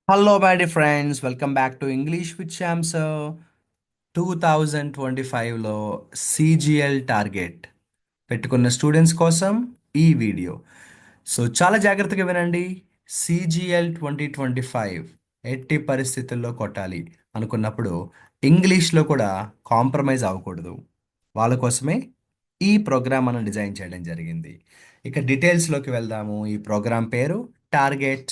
Hello, my dear friends. Welcome back to English with Sham sir. 2025లో CGL target పెట్టుకున్న students కోసం ఈ video. So చాలా జాగ్రత్తగా వినండి. సిజిఎల్ 2025 ఎట్టి పరిస్థితుల్లో కొట్టాలి అనుకున్నప్పుడు ఇంగ్లీష్లో కూడా కాంప్రమైజ్ అవ్వకూడదు. వాళ్ళ కోసమే ఈ ప్రోగ్రామ్ మనం డిజైన్ చేయడం జరిగింది. ఇక డీటెయిల్స్లోకి వెళ్దాము. ఈ ప్రోగ్రామ్ పేరు target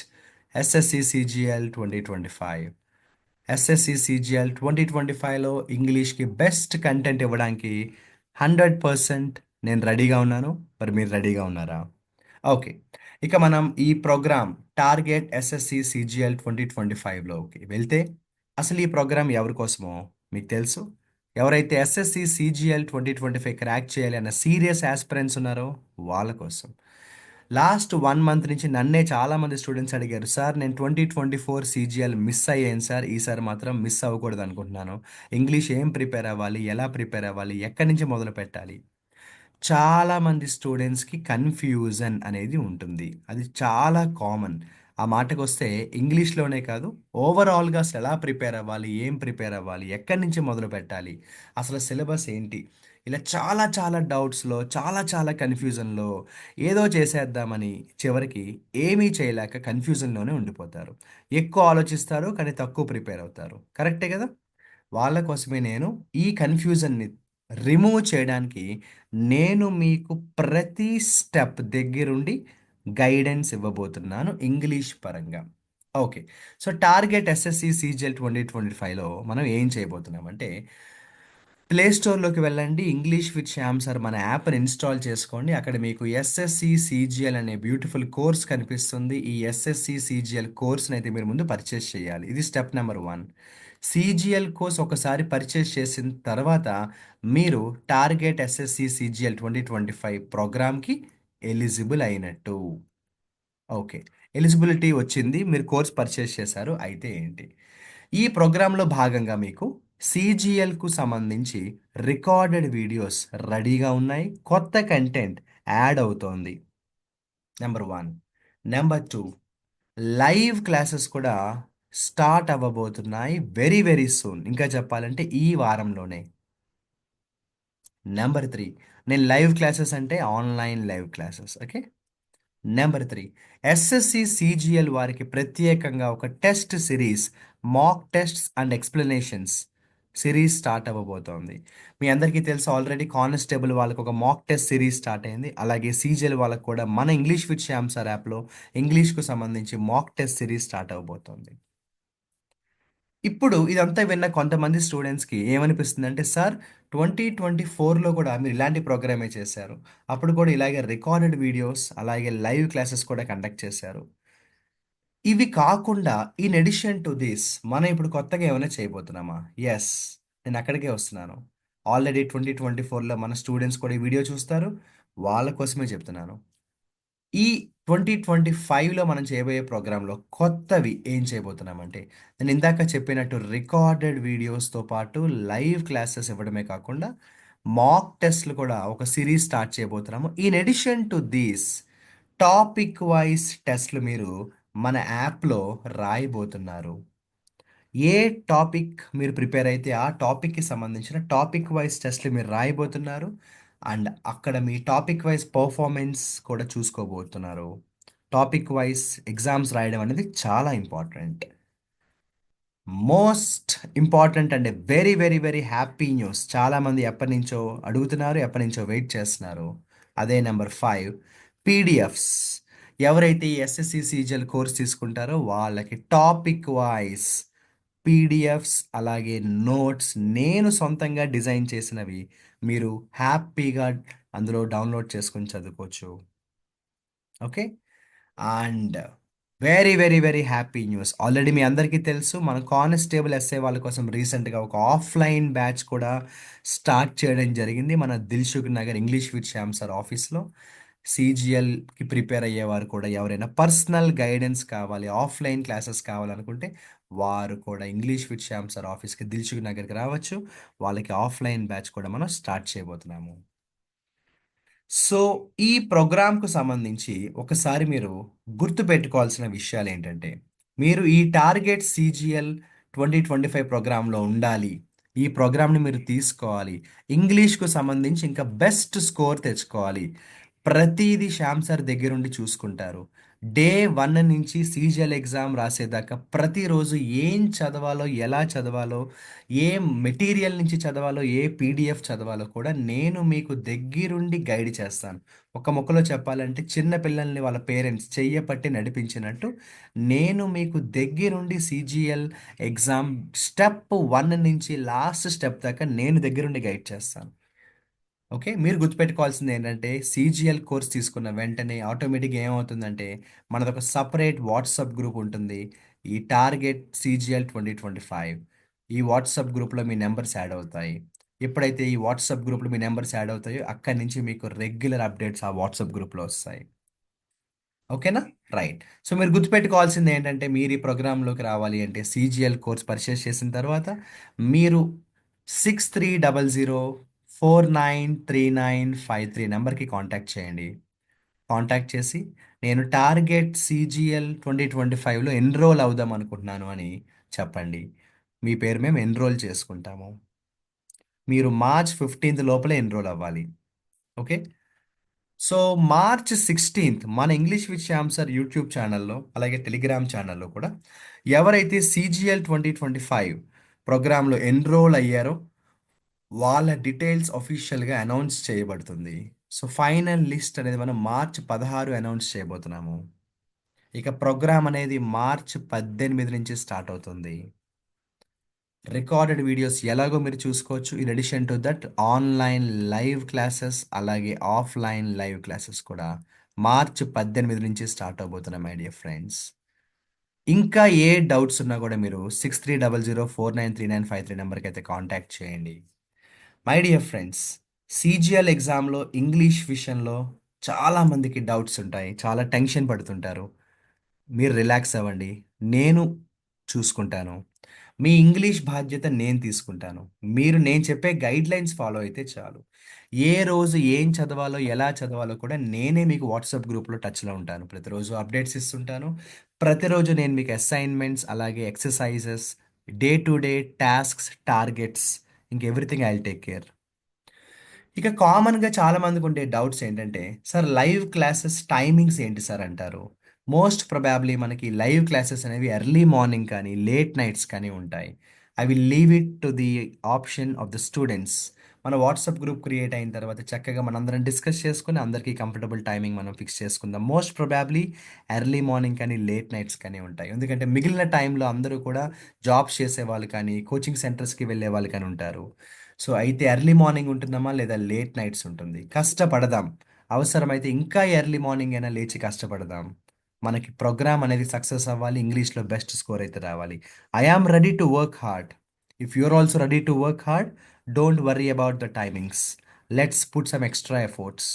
SSC CGL 2025. SSC CGL 2025లో ఇంగ్లీష్కి బెస్ట్ కంటెంట్ ఇవ్వడానికి 100% నేను రెడీగా ఉన్నాను. మరి మీరు రెడీగా ఉన్నారా? ఓకే. ఇక మనం ఈ ప్రోగ్రామ్ టార్గెట్ ఎస్ఎస్సి సిజిఎల్ 2025లోకి వెళ్తే అసలు ఈ ప్రోగ్రామ్ ఎవరి కోసమో మీకు తెలుసు. ఎవరైతే ఎస్ఎస్సి సిజిఎల్ 2025 క్రాక్ చేయాలి అన్న సీరియస్ ఆస్పిరెంట్స్ ఉన్నారో వాళ్ళ కోసం. లాస్ట్ 1 మంత్ నుంచి నన్నే చాలామంది స్టూడెంట్స్ అడిగారు, సార్ నేను 2024 సిజిఎల్ మిస్ అయ్యాను సార్, ఈసారి మాత్రం మిస్ అవ్వకూడదు అనుకుంటున్నాను. ఇంగ్లీష్ ఏం ప్రిపేర్ అవ్వాలి, ఎలా ప్రిపేర్ అవ్వాలి, ఎక్కడి నుంచి మొదలు పెట్టాలి? చాలామంది స్టూడెంట్స్కి కన్ఫ్యూజన్ అనేది ఉంటుంది. అది చాలా కామన్. ఆ మాటకొస్తే ఇంగ్లీష్లోనే కాదు, ఓవరాల్గా అసలు ఎలా ప్రిపేర్ అవ్వాలి, ఏం ప్రిపేర్ అవ్వాలి, ఎక్కడి నుంచి మొదలు పెట్టాలి, అసలు సిలబస్ ఏంటి, ఇలా చాలా చాలా డౌట్స్లో, చాలా చాలా కన్ఫ్యూజన్లో ఏదో చేసేద్దామని చివరికి ఏమీ చేయలేక కన్ఫ్యూజన్లోనే ఉండిపోతారు. ఎక్కువ ఆలోచిస్తారు కానీ తక్కువ ప్రిపేర్ అవుతారు. కరెక్టే కదా? వాళ్ళ కోసమే నేను ఈ కన్ఫ్యూజన్ని రిమూవ్ చేయడానికి నేను మీకు ప్రతి స్టెప్ దగ్గరుండి గైడెన్స్ ఇవ్వబోతున్నాను ఇంగ్లీష్ పరంగా. Okay. So target SSC CGL 2025లో మనం ఏం చేయబోతున్నామంటే ప్లే స్టోర్లోకి వెళ్ళండి. ఇంగ్లీష్ విత్ శ్యామ్ సార్ మన యాప్ని ఇన్స్టాల్ చేసుకోండి. అక్కడ మీకు ఎస్ఎస్సి సిజిఎల్ అనే బ్యూటిఫుల్ కోర్స్ కనిపిస్తుంది. ఈ ఎస్ఎస్సి సిజిఎల్ కోర్స్ని అయితే మీరు ముందు పర్చేస్ చేయాలి. ఇది స్టెప్ నెంబర్ 1. సిజిఎల్ కోర్స్ ఒకసారి పర్చేస్ చేసిన తర్వాత మీరు టార్గెట్ ఎస్ఎస్సి సిజిఎల్ 2025 ప్రోగ్రామ్కి ఎలిజిబుల్ అయినట్టు. ఓకే. ఎలిజిబిలిటీ వచ్చింది. మీరు కోర్స్ పర్చేస్ చేశారు. అయితే ఏంటి? ఈ ప్రోగ్రామ్‌లో భాగంగా మీకు సీజీఎల్‌కు సంబంధించి రికార్డెడ్ వీడియోస్ రెడీగా ఉన్నాయి. కొత్త కంటెంట్ యాడ్ అవుతోంది. నంబర్ 1. నంబర్ 2, లైవ్ క్లాసెస్ కూడా స్టార్ట్ అవ్వబోతున్నాయి వెరీ వెరీ సూన్. ఇంకా చెప్పాలంటే ఈ వారంలోనే. నంబర్ 3, నేను లైవ్ క్లాసెస్ అంటే online live classes. Okay. Number 3, SSC CGL వారికి ప్రత్యేకంగా ఒక test series, mock tests and explanations series start అవ్వబోతోంది. మీ అందరికీ తెలుసు, ఆల్రెడీ కానిస్టేబుల్ వాళ్ళకి ఒక మాక్ టెస్ట్ సిరీస్ స్టార్ట్ అయింది. అలాగే సిజిఎల్ వాళ్ళకి కూడా మన ఇంగ్లీష్ విత్ శ్యామ్ సార్ యాప్లో ఇంగ్లీష్కు సంబంధించి మాక్ టెస్ట్ సిరీస్ స్టార్ట్ అవ్వబోతోంది. ఇప్పుడు ఇదంతా విన్న కొంతమంది స్టూడెంట్స్కి ఏమనిపిస్తుందంటే, సార్ 2024లో కూడా మీరు ఇలాంటి ప్రోగ్రామే చేశారు. అప్పుడు కూడా ఇలాగే రికార్డెడ్ వీడియోస్, అలాగే లైవ్ క్లాసెస్ కూడా కండక్ట్ చేశారు. ఇవి కాకుండా ఇన్ అడిషన్ టు దిస్ మనం ఇప్పుడు కొత్తగా ఏమైనా చేయబోతున్నామా? యెస్. నేను అక్కడికే వస్తున్నాను. ఆల్రెడీ 2024లో మన స్టూడెంట్స్ కూడా ఈ వీడియో చూస్తారు. వాళ్ళ కోసమే చెప్తున్నాను. ఈ 2025లో మనం చేయబోయే ప్రోగ్రాంలో కొత్తవి ఏం చేయబోతున్నామంటే, నేను ఇందాక చెప్పినట్టు రికార్డెడ్ వీడియోస్‌తో పాటు లైవ్ క్లాసెస్ ఇవ్వడమే కాకుండా, మాక్ టెస్ట్‌లు కూడా ఒక సిరీస్ స్టార్ట్ చేయబోతున్నాము. In addition to these topic wise టెస్ట్‌లు మీరు మన యాప్‌లో రాయబోతున్నారు. ఏ టాపిక్ మీరు ప్రిపేర్ అయితే ఆ టాపిక్‌కి సంబంధించిన టాపిక్ వైస్ టెస్ట్‌లు మీరు రాయబోతున్నారు. అండ్ అక్కడ మీ టాపిక్ వైస్ పర్ఫార్మెన్స్ కూడా చూసుకోబోతున్నారు. టాపిక్ వైస్ ఎగ్జామ్స్ రాయడం అనేది చాలా important. Most important and very very very happy news. చాలామంది ఎప్పటినుంచో అడుగుతున్నారు, ఎప్పటినుంచో వెయిట్ చేస్తున్నారు. అదే నెంబర్ 5, పీడిఎఫ్స్. ఎవరైతే ఈ ఎస్ఎస్సి సీజీఎల్ కోర్స్ తీసుకుంటారో వాళ్ళకి టాపిక్ వైస్ పీడిఎఫ్స్, అలాగే నోట్స్ నేను సొంతంగా డిజైన్ చేసినవి మీరు హ్యాపీగా అందులో డౌన్లోడ్ చేసుకొని చదువుకోవచ్చు. Okay. And very very very happy news, already మీ అందరికీ తెలుసు, మన కానిస్టేబుల్ ఎస్ఏ వాళ్ళ కోసం రీసెంట్గా ఒక ఆఫ్లైన్ బ్యాచ్ కూడా స్టార్ట్ చేయడం జరిగింది మన Dilsukh Nagar English with Shyam sir ఆఫీస్లో. సిజిఎల్కి ప్రిపేర్ అయ్యేవారు కూడా ఎవరైనా పర్సనల్ గైడెన్స్ కావాలి, ఆఫ్లైన్ క్లాసెస్ కావాలనుకుంటే వారు కూడా ఇంగ్లీష్ విత్ శ్యామ్ సార్ ఆఫీస్కి దిల్సుఖ్ నగర్కి రావచ్చు. వాళ్ళకి ఆఫ్లైన్ బ్యాచ్ కూడా మనం స్టార్ట్ చేయబోతున్నాము. సో, ఈ ప్రోగ్రామ్‌కు సంబంధించి ఒకసారి మీరు గుర్తుపెట్టుకోవాల్సిన విషయాలేంటంటే, మీరు ఈ టార్గెట్ CGL 2025 ప్రోగ్రాంలో ఉండాలి. ఈ ప్రోగ్రామ్ని మీరు తీసుకోవాలి. ఇంగ్లీష్కు సంబంధించి ఇంకా బెస్ట్ స్కోర్ తెచ్చుకోవాలి. ప్రతిదీ శ్యామ్ సార్ దగ్గరుండి చూసుకుంటారు. డే 1 నుంచి CGL ఎగ్జామ్ రాసేదాకా ప్రతిరోజు ఏం చదవాలో, ఎలా చదవాలో, ఏ మెటీరియల్ నుంచి చదవాలో, ఏ PDF చదవాలో కూడా నేను మీకు దగ్గరుండి గైడ్ చేస్తాను. ఒక ముక్కలో చెప్పాలంటే చిన్న పిల్లల్ని వాళ్ళ పేరెంట్స్ చెయ్య పట్టి నడిపించినట్టు నేను మీకు దగ్గరుండి CGL ఎగ్జామ్ స్టెప్ 1 నుంచి లాస్ట్ స్టెప్ దాకా నేను దగ్గరుండి గైడ్ చేస్తాను. ఓకే. మీరు గుర్తుపెట్టుకోవాల్సింది ఏంటంటే CGL కోర్స్ తీసుకున్న వెంటనే ఆటోమేటిక్‌గా ఏమవుతుందంటే మనదొక సెపరేట్ వాట్సాప్ గ్రూప్ ఉంటుంది. ఈ టార్గెట్ CGL 2025 ఈ వాట్సాప్ గ్రూప్‌లో మీ నంబర్స్ యాడ్ అవుతాయి. ఎప్పుడైతే ఈ వాట్సాప్ గ్రూప్‌లో మీ నంబర్స్ యాడ్ అవుతాయో అక్కడి నుంచి మీకు రెగ్యులర్ అప్డేట్స్ ఆ వాట్సాప్ గ్రూప్‌లో వస్తాయి. ఓకేనా? రైట్. సో, మీరు గుర్తుపెట్టుకోవాల్సింది ఏంటంటే, మీరు ఈ ప్రోగ్రామ్‌లోకి రావాలి అంటే CGL కోర్స్ పర్చేస్ చేసిన తర్వాత మీరు 6300 493953 నంబర్‌కి కాంటాక్ట్ చేయండి. కాంటాక్ట్ చేసి నేను టార్గెట్ CGL 2025లో ఎన్రోల్ అవుదాం అనుకుంటున్నాను అని చెప్పండి. మీ పేరు మేము ఎన్రోల్ చేసుకుంటాము. మీరు మార్చ్ 15 లోపలే ఎన్రోల్ అవ్వాలి. ఓకే. సో, మార్చ్ 16 మన English with Shyam sir YouTube ఛానల్‌లో, అలాగే టెలిగ్రామ్ ఛానల్‌లో కూడా ఎవరైతే CGL 2025 ప్రోగ్రామ్‌లో ఎన్రోల్ అయ్యారో వాళ్ళ డీటెయిల్స్ ఆఫీషియల్‌గా అనౌన్స్ చేయబడుతుంది. సో, ఫైనల్ లిస్ట్ అనేది మనం మార్చ్ 16 అనౌన్స్ చేయబోతున్నాము. ఇక ప్రోగ్రామ్ అనేది మార్చ్ 18 నుంచి స్టార్ట్ అవుతుంది. రికార్డెడ్ వీడియోస్ ఎలాగో మీరు చూసుకోవచ్చు. In addition to that online live classes అలాగే ఆఫ్‌లైన్ లైవ్ క్లాసెస్ కూడా మార్చ్ 18 నుంచి స్టార్ట్ అవబోతున్నాయి మై డియర్ ఫ్రెండ్స్. ఇంకా ఏ డౌట్స్ ఉన్నా కూడా మీరు 6300493953 నంబర్‌కైతే కాంటాక్ట్ చేయండి. మై డియర్ ఫ్రెండ్స్, CGL ఎగ్జామ్‌లో ఇంగ్లీష్ విషయంలో చాలా మందికి డౌట్స్ ఉంటాయి. చాలా టెన్షన్ పడుతుంటారు. మీరు రిలాక్స్ అవ్వండి. నేను చూసుకుంటాను. మీ ఇంగ్లీష్ బాధ్యత నేను తీసుకుంటాను. మీరు నేను చెప్పే గైడ్‌లైన్స్ ఫాలో అయితే చాలు. ఏ రోజు ఏం చదవాలో, ఎలా చదవాలో కూడా నేనే మీకు వాట్సాప్ గ్రూప్‌లో టచ్‌లో ఉంటాను. ప్రతిరోజు అప్డేట్స్ ఇస్తుంటాను. ప్రతిరోజు నేను మీకు అసైన్‌మెంట్స్ అలాగే exercises, day to day tasks, targets ఇంక everything I will take care. ఇక కామన్‌గా చాలామందికుండే డౌట్స్ ఏంటంటే, సార్ లైవ్ క్లాసెస్ టైమింగ్స్ ఏంటి సార్ అంటారు. మోస్ట్ ప్రొబాబ్లీ మనకి లైవ్ క్లాసెస్ అనేవి ఎర్లీ మార్నింగ్ కానీ, లేట్ నైట్స్ కానీ ఉంటాయి. I will leave it to the option of the students. మన వాట్సాప్ గ్రూప్ క్రియేట్ అయిన తర్వాత చక్కగా మనందరం డిస్కస్ చేసుకొని అందరికీ కంఫర్టబుల్ టైమింగ్ మనం ఫిక్స్ చేసుకుందాం. మోస్ట్ ప్రొబాబ్లీ ఎర్లీ మార్నింగ్ కానీ, లేట్ నైట్స్ కానీ ఉంటాయి. ఎందుకంటే మిగిలిన టైంలో అందరూ కూడా జాబ్స్ చేసేవాళ్ళు కానీ, కోచింగ్ సెంటర్స్‌కి వెళ్ళేవాళ్ళు కానీ ఉంటారు. సో, అయితే ఎర్లీ మార్నింగ్ ఉంటుందమ్మా లేదా లేట్ నైట్స్ ఉంటుంది. కష్టపడదాం. అవసరమైతే ఇంకా ఎర్లీ మార్నింగ్ అయినా లేచి కష్టపడదాం. మనకి ప్రోగ్రామ్ అనేది సక్సెస్ అవ్వాలి. ఇంగ్లీష్‌లో బెస్ట్ స్కోర్ అయితే రావాలి. I am ready to work hard. If you are also ready to work hard, don't worry about the timings. Let's put some extra efforts.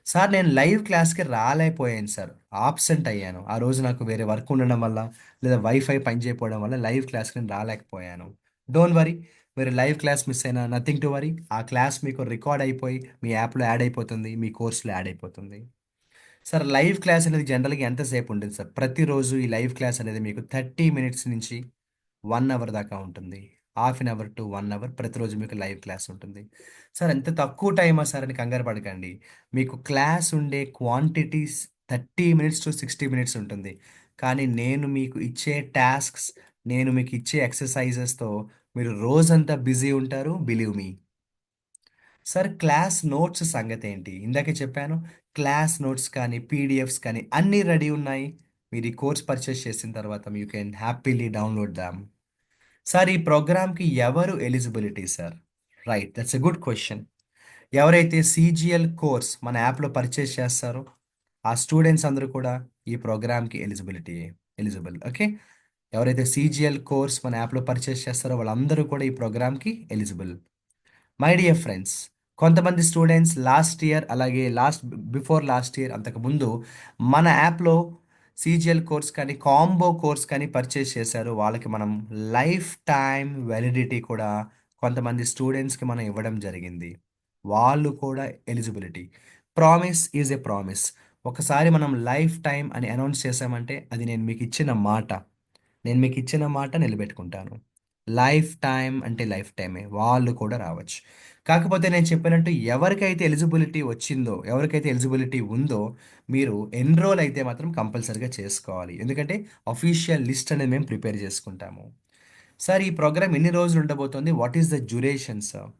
Sir నేను live క్లాస్‌కి రాలేకపోయాను సార్. ఆబ్సెంట్ అయ్యాను. ఆ రోజు నాకు వేరే వర్క్ ఉండడం వల్ల, లేదా వైఫై పనిచేయకపోవడం వల్ల లైవ్ క్లాస్‌కి నేను రాలేకపోయాను. Don't worry. మీరు లైవ్ క్లాస్ మిస్ అయినా నథింగ్ టు వరీ. ఆ క్లాస్ మీకు రికార్డ్ అయిపోయి మీ యాప్‌లో యాడ్ అయిపోతుంది. మీ కోర్స్‌లో యాడ్ అయిపోతుంది. సార్ లైవ్ క్లాస్ అనేది జనరల్‌గా ఎంతసేపు ఉంటుంది సార్? ప్రతిరోజు ఈ లైవ్ క్లాస్ అనేది మీకు 30 మినిట్స్ నుంచి 1 అవర్ దాకా ఉంటుంది. Half an hour to 1 hour ప్రతిరోజు మీకు లైవ్ క్లాస్ ఉంటుంది. సార్ ఎంత తక్కువ టైమా సార్ అని కంగారు పడకండి. మీకు క్లాస్ ఉండే క్వాంటిటీస్ 30 మినిట్స్ టు 60 మినిట్స్ ఉంటుంది. కానీ నేను మీకు ఇచ్చే టాస్క్స్, నేను మీకు ఇచ్చే ఎక్సర్‌సైజెస్‌తో మీరు రోజంతా బిజీ ఉంటారు. Believe me. Sir class notes సంగతేంటి? ఇందాకే చెప్పాను. క్లాస్ నోట్స్ కానీ, పీడిఎఫ్స్ కానీ అన్నీ రెడీ ఉన్నాయి. మీరు ఈ కోర్స్ పర్చేస్ చేసిన తర్వాత you can happily download them. Sir ఈ ప్రోగ్రామ్‌కి ఎవరు eligibility sir? Right. That's a good question. ఎవరైతే CGL కోర్స్ మన యాప్‌లో పర్చేస్ చేస్తారో, ఆ స్టూడెంట్స్ అందరూ కూడా ఈ ప్రోగ్రామ్‌కి ఎలిజిబుల్. ఓకే. ఎవరైతే CGL కోర్స్ మన యాప్‌లో పర్చేస్ చేస్తారో వాళ్ళందరూ కూడా ఈ ప్రోగ్రామ్‌కి ఎలిజిబుల్. మై డియర్ ఫ్రెండ్స్, కొంతమంది స్టూడెంట్స్ లాస్ట్ ఇయర్ అలాగే బిఫోర్ లాస్ట్ ఇయర్ అంతకుముందు మన యాప్‌లో CGL కోర్స్ కానీ, కాంబో కోర్స్ కానీ పర్చేస్ చేశారు. వాళ్ళకి మనం లైఫ్ టైమ్ వాలిడిటీ కూడా కొంతమంది స్టూడెంట్స్‌కి మనం ఇవ్వడం జరిగింది. వాళ్ళు కూడా eligibility. Promise is a promise. ఒకసారి మనం లైఫ్ టైమ్ అని అనౌన్స్ చేశామంటే అది నేను మీకు ఇచ్చిన మాట. నేను మీకు ఇచ్చిన మాట నిలబెట్టుకుంటాను. లైఫ్ టైమ్ అంటే లైఫ్ టైమే. వాళ్ళు కూడా రావచ్చు. కాకపోతే నేను చెప్పినట్టు ఎవరికైతే ఎలిజిబిలిటీ వచ్చిందో, ఎవరికైతే ఎలిజిబిలిటీ ఉందో మీరు ఎన్రోల్ అయితే మాత్రం కంపల్సరీగా చేసుకోవాలి. ఎందుకంటే అఫీషియల్ లిస్ట్ అనేది మేము ప్రిపేర్ చేసుకుంటాము. సార్ ఈ ప్రోగ్రామ్ ఎన్ని రోజులు ఉండబోతోంది? What is the duration sir?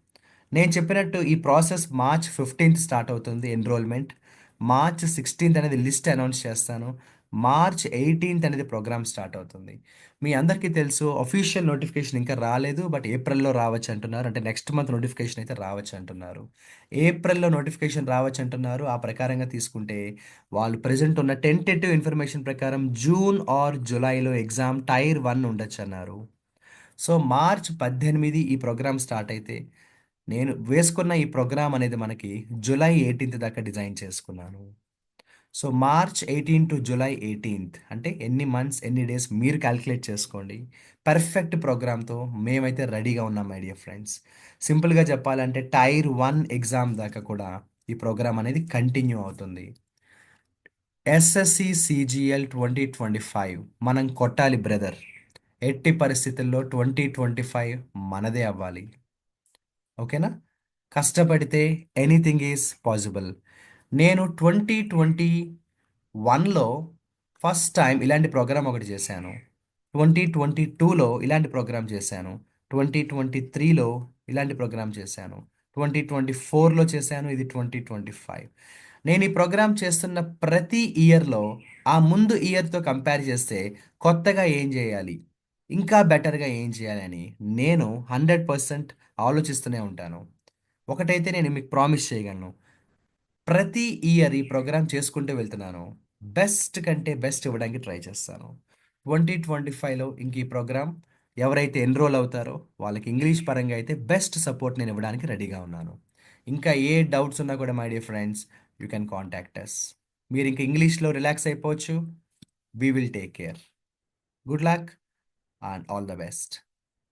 నేను చెప్పినట్టు ఈ ప్రాసెస్ మార్చ్ 15th స్టార్ట్ అవుతుంది ఎన్రోల్మెంట్. మార్చ్ 16th అనేది లిస్ట్ అనౌన్స్ చేస్తాను. మార్చ్ 18th అనేది ప్రోగ్రామ్ స్టార్ట్ అవుతుంది. మీ అందరికీ తెలుసు అఫీషియల్ నోటిఫికేషన్ ఇంకా రాలేదు. బట్ ఏప్రిల్‌లో రావచ్చు అంటున్నారు. అంటే నెక్స్ట్ మంత్ నోటిఫికేషన్ అయితే రావచ్చు అంటున్నారు. ఏప్రిల్‌లో నోటిఫికేషన్ రావచ్చు అంటున్నారు. ఆ ప్రకారంగా తీసుకుంటే వాళ్ళు ప్రెజెంట్ ఉన్న టెంటేటివ్ ఇన్ఫర్మేషన్ ప్రకారం జూన్ ఆర్ జులైలో ఎగ్జామ్ టైర్ 1 ఉండొచ్చన్నారు. సో మార్చ్ 18 ఈ ప్రోగ్రామ్ స్టార్ట్ అయితే నేను వేసుకున్న ఈ ప్రోగ్రామ్ అనేది మనకి జూలై 18th దాకా డిజైన్ చేసుకున్నాను. So March 18 to July 18th అంటే ఎన్ని మంత్స్ ఎన్ని డేస్ మీరు క్యాలిక్యులేట్ చేసుకోండి. పర్ఫెక్ట్ ప్రోగ్రామ్తో మేమైతే రెడీగా ఉన్నాం మై డియర్ ఫ్రెండ్స్. సింపుల్గా చెప్పాలంటే టైర్ 1 ఎగ్జామ్ దాకా కూడా ఈ ప్రోగ్రామ్ అనేది కంటిన్యూ అవుతుంది. ఎస్ఎస్సి సిజిఎల్ 2025 మనం కొట్టాలి బ్రదర్. ఎట్టి పరిస్థితుల్లో 2025 మనదే అవ్వాలి. ఓకేనా? కష్టపడితే ఎనీథింగ్ ఈజ్ పాసిబుల్. నేను 2021లో ఫస్ట్ టైం ఇలాంటి ప్రోగ్రామ్ ఒకటి చేశాను. 2022లో ఇలాంటి ప్రోగ్రామ్ చేశాను. 2023లో ఇలాంటి ప్రోగ్రామ్ చేశాను. 2024లో చేశాను. ఇది 2025. నేను ఈ ప్రోగ్రామ్ చేస్తున్న ప్రతి ఇయర్‌లో ఆ ముందు ఇయర్‌తో కంపేర్ చేస్తే కొత్తగా ఏం చేయాలి? ఇంకా బెటర్‌గా ఏం చేయాలని నేను 100% ఆలోచిస్తూనే ఉంటాను. ఒకటైతే నేను మీకు ప్రామిస్ చేయగలను. ప్రతి ఇయర్ ఈ ప్రోగ్రామ్ చేసుకుంటూ వెళ్తున్నాను. బెస్ట్ కంటే బెస్ట్ ఇవ్వడానికి ట్రై చేస్తాను. 2025లో ఇంక ఈ ప్రోగ్రామ్ ఎవరైతే ఎన్రోల్ అవుతారో వాళ్ళకి ఇంగ్లీష్ పరంగా అయితే బెస్ట్ సపోర్ట్ నేను ఇవ్వడానికి రెడీగా ఉన్నాను. ఇంకా ఏ డౌట్స్ ఉన్నా కూడా my dear friends you can contact us. మీరు ఇంక ఇంగ్లీష్‌లో రిలాక్స్ అయిపోవచ్చు. We will take care. Good luck and all the best.